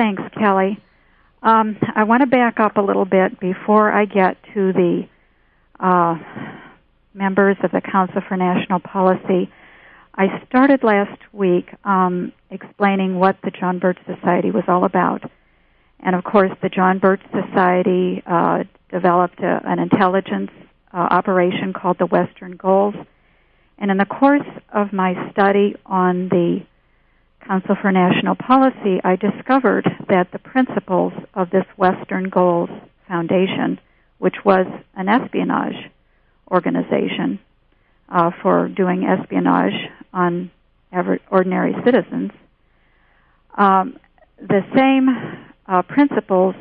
thanks, Kelly. I want to back up a little bit before I get to the members of the Council for National Policy. I started last week explaining what the John Birch Society was all about. And, of course, the John Birch Society developed an intelligence operation called the Western Goals. And in the course of my study on the Council for National Policy, I discovered that the principles of this Western Goals Foundation, which was an espionage organization for doing espionage on ordinary citizens, the same principles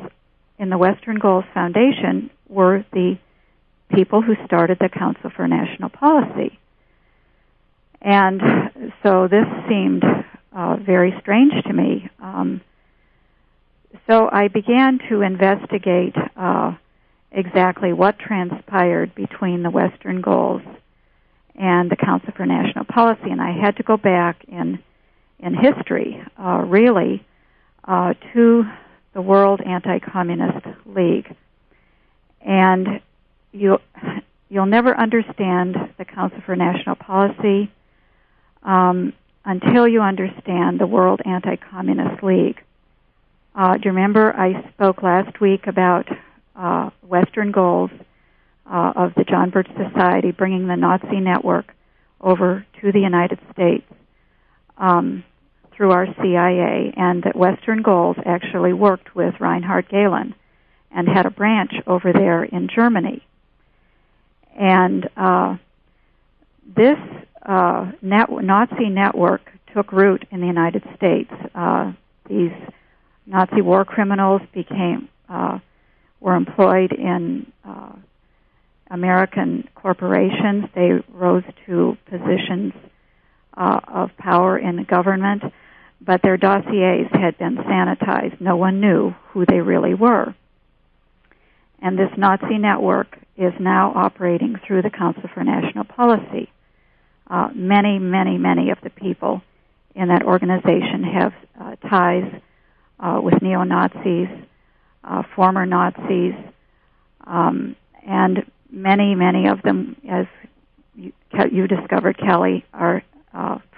in the Western Goals Foundation were the people who started the Council for National Policy. And so this seemed very strange to me. So I began to investigate exactly what transpired between the Western Goals and the Council for National Policy, and I had to go back in history, really, to the World Anti-Communist League. And you'll never understand the Council for National Policy until you understand the World Anti-Communist League. Do you remember I spoke last week about Western Goals of the John Birch Society bringing the Nazi network over to the United States through our CIA, and that Western Goals actually worked with Reinhard Gehlen and had a branch over there in Germany. And this Nazi network took root in the United States. These Nazi war criminals were employed in American corporations. They rose to positions of power in the government, but their dossiers had been sanitized. No one knew who they really were. And this Nazi network is now operating through the Council for National Policy. Many of the people in that organization have ties with neo-Nazis, former Nazis, and many of them, as you discovered, Kelly, are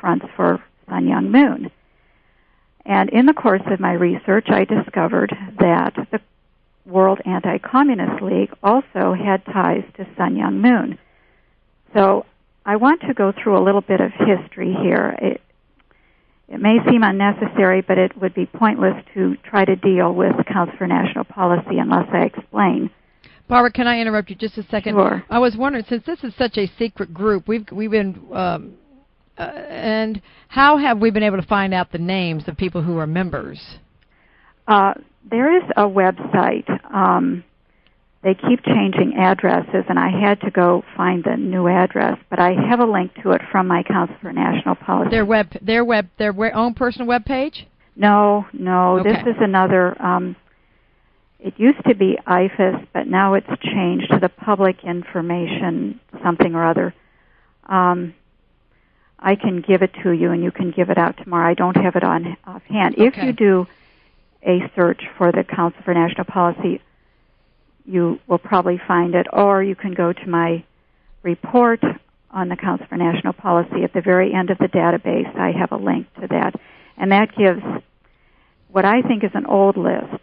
fronts for Sun Myung Moon. And in the course of my research, I discovered that the World Anti-Communist League also had ties to Sun Myung Moon. So I want to go through a little bit of history here. It may seem unnecessary, but it would be pointless to try to deal with the Council for National Policy unless I explain. Barbara, can I interrupt you just a second? Sure. I was wondering, since this is such a secret group, we've been and how have we been able to find out the names of people who are members? There is a website. They keep changing addresses, and I had to go find the new address, but I have a link to it from my Council for National Policy. Their own personal web page? No. Okay. This is another. It used to be IFAS, but now it's changed to the Public Information something or other. I can give it to you, and you can give it out tomorrow. I don't have it offhand. Okay. If you do a search for the Council for National Policy, you will probably find it, or you can go to my report on the Council for National Policy. At the very end of the database, I have a link to that. And that gives what I think is an old list,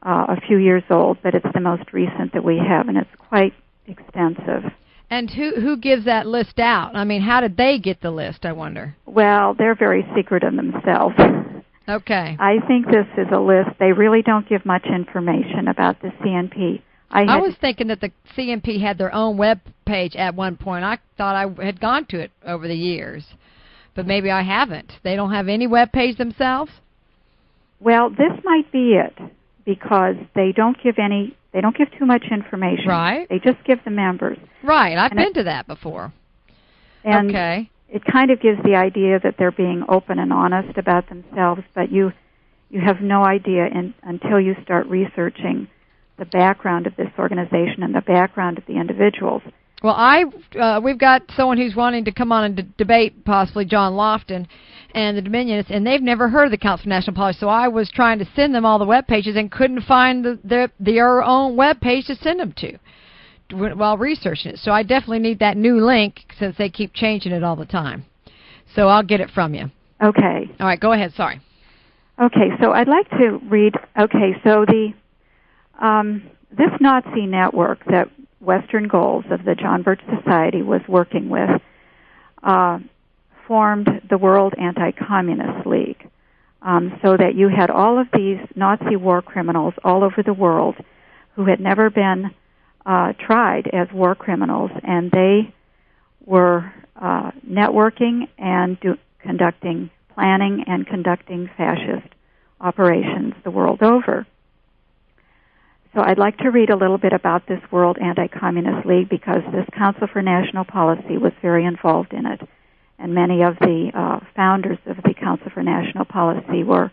a few years old, but it's the most recent that we have, and it's quite extensive. And who gives that list out? I mean, how did they get the list, I wonder? Well, they're very secretive themselves. Okay. I think this is a list. They really don't give much information about the CNP. I was thinking that the CNP had their own web page at one point. I thought I had gone to it over the years, but maybe I haven't. They don't have any web page themselves? Well, this might be it, because they don't give too much information. Right. They just give the members. Right. I've been to that before. And okay. It kind of gives the idea that they're being open and honest about themselves, but you have no idea until you start researching the background of this organization and the background of the individuals. Well, we've got someone who's wanting to come on and debate, possibly John Lofton and the Dominionists, and they've never heard of the Council for National Policy. So I was trying to send them all the web pages and couldn't find their own web page to send them to while researching it. So I definitely need that new link since they keep changing it all the time. So I'll get it from you. Okay. All right, go ahead. Sorry. Okay, so I'd like to read. Okay, so this Nazi network that Western Goals of the John Birch Society was working with formed the World Anti-Communist League, so that you had all of these Nazi war criminals all over the world who had never been tried as war criminals, and they were networking and planning and conducting fascist operations the world over. So I'd like to read a little bit about this World Anti-Communist League because this Council for National Policy was very involved in it, and many of the founders of the Council for National Policy were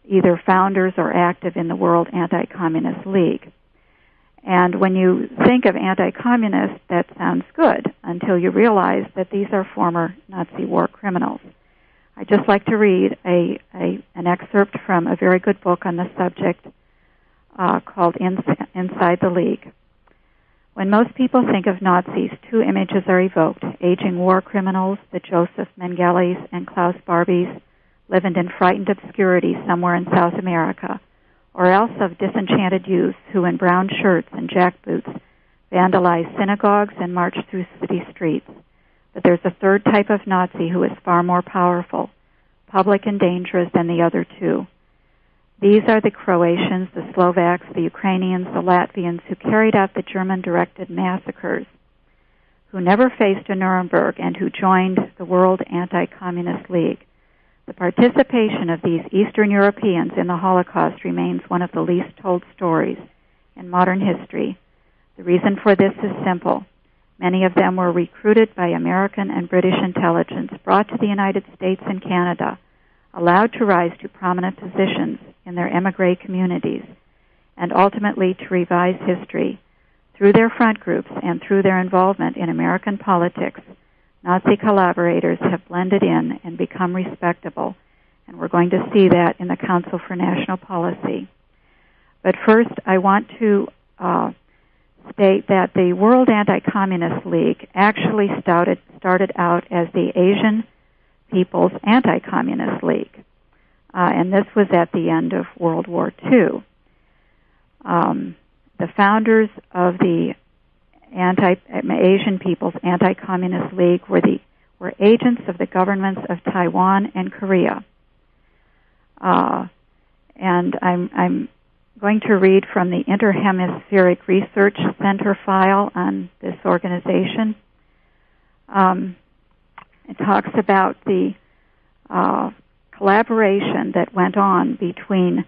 either founders or active in the World Anti-Communist League. And when you think of anti-communist, that sounds good until you realize that these are former Nazi war criminals. I'd just like to read an excerpt from a very good book on the subject called Inside the League. When most people think of Nazis, two images are evoked: aging war criminals, the Joseph Mengeles and Klaus Barbies, living in frightened obscurity somewhere in South America, or else of disenchanted youths who, in brown shirts and jackboots, vandalize synagogues and march through city streets. But there's a third type of Nazi who is far more powerful, public and dangerous than the other two. These are the Croatians, the Slovaks, the Ukrainians, the Latvians who carried out the German-directed massacres, who never faced a Nuremberg and who joined the World Anti-Communist League. The participation of these Eastern Europeans in the Holocaust remains one of the least told stories in modern history. The reason for this is simple. Many of them were recruited by American and British intelligence, brought to the United States and Canada, allowed to rise to prominent positions in their émigré communities, and ultimately to revise history. Through their front groups and through their involvement in American politics, Nazi collaborators have blended in and become respectable, and we're going to see that in the Council for National Policy. But first, I want to state that the World Anti-Communist League actually started out as the Asian People's Anti-Communist League, and this was at the end of World War II. The founders of the Asian People's Anti-Communist League were agents of the governments of Taiwan and Korea. And I'm going to read from the Interhemispheric Research Center file on this organization. It talks about the collaboration that went on between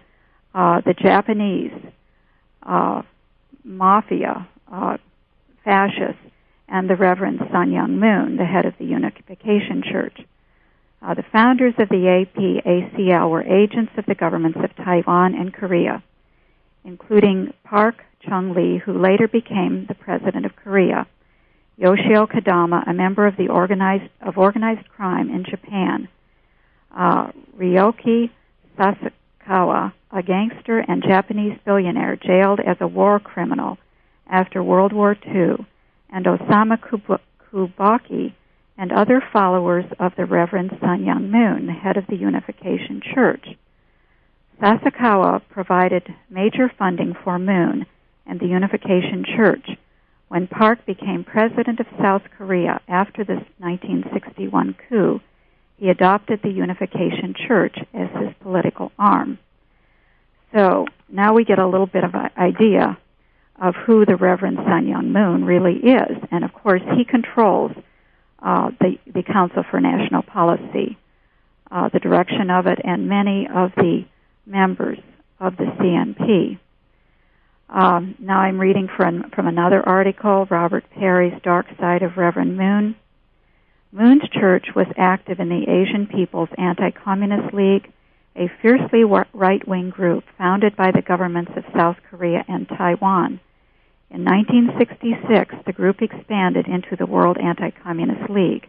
the Japanese mafia, fascists, and the Reverend Sun Myung Moon, the head of the Unification Church. The founders of the APACL were agents of the governments of Taiwan and Korea, including Park Chung-lee, who later became the president of Korea, Yoshio Kodama, a member of organized crime in Japan, Ryoki Sasakawa, a gangster and Japanese billionaire jailed as a war criminal after World War II, and Osamu Kubaki, and other followers of the Reverend Sun Myung Moon, the head of the Unification Church. Sasakawa provided major funding for Moon and the Unification Church. When Park became president of South Korea after the 1961 coup, he adopted the Unification Church as his political arm. So now we get a little bit of an idea of who the Reverend Sun Myung Moon really is. And of course, he controls the Council for National Policy, the direction of it, and many of the members of the CNP. Now I'm reading from another article, Robert Perry's Dark Side of Reverend Moon. Moon's church was active in the Asian People's Anti-Communist League, a fiercely right-wing group founded by the governments of South Korea and Taiwan. In 1966, the group expanded into the World Anti-Communist League,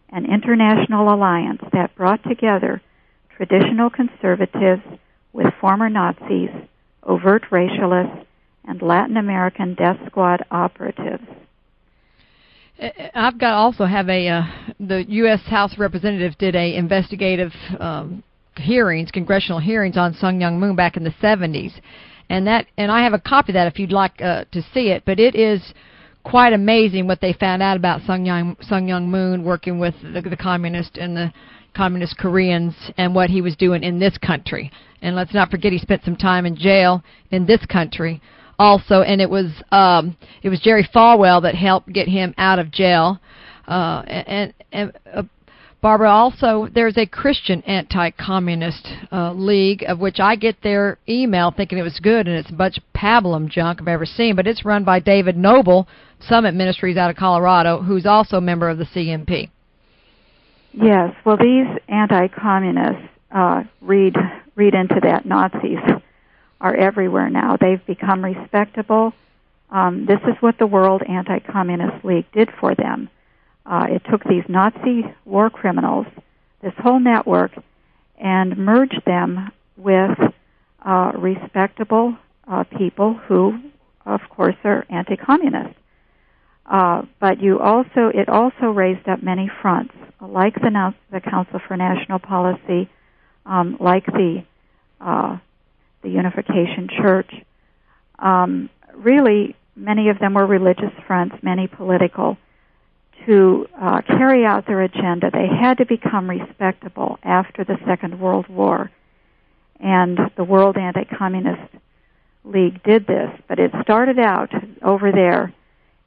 an international alliance that brought together traditional conservatives with former Nazis, overt racialists, and Latin American death squad operatives. I've got also have the U.S. House of Representatives did a investigative congressional hearings on Sun Myung Moon back in the 70s, and I have a copy of that if you'd like to see it. But it is quite amazing what they found out about Sun Myung Moon working with the communist and the communist Koreans and what he was doing in this country. And let's not forget he spent some time in jail in this country also, and it was Jerry Falwell that helped get him out of jail. Barbara, also there's a Christian anti-communist league of which I get their email thinking it was good, and it's a bunch of pablum junk I've ever seen, but it's run by David Noble, Summit Ministries out of Colorado, who's also a member of the CMP. Yes, well, these anti-communists read into that. Nazis are everywhere now. They've become respectable. This is what the World Anti-Communist League did for them. It took these Nazi war criminals, this whole network, and merged them with respectable people who, of course, are anti-communist. But it also raised up many fronts, like the Council for National Policy, like the Unification Church. Really, many of them were religious fronts, many political. To carry out their agenda, they had to become respectable after the Second World War. And the World Anti-Communist League did this, but it started out over there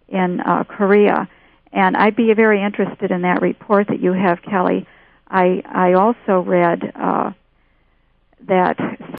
in Korea. And I'd be very interested in that report that you have, Kelly. I also read that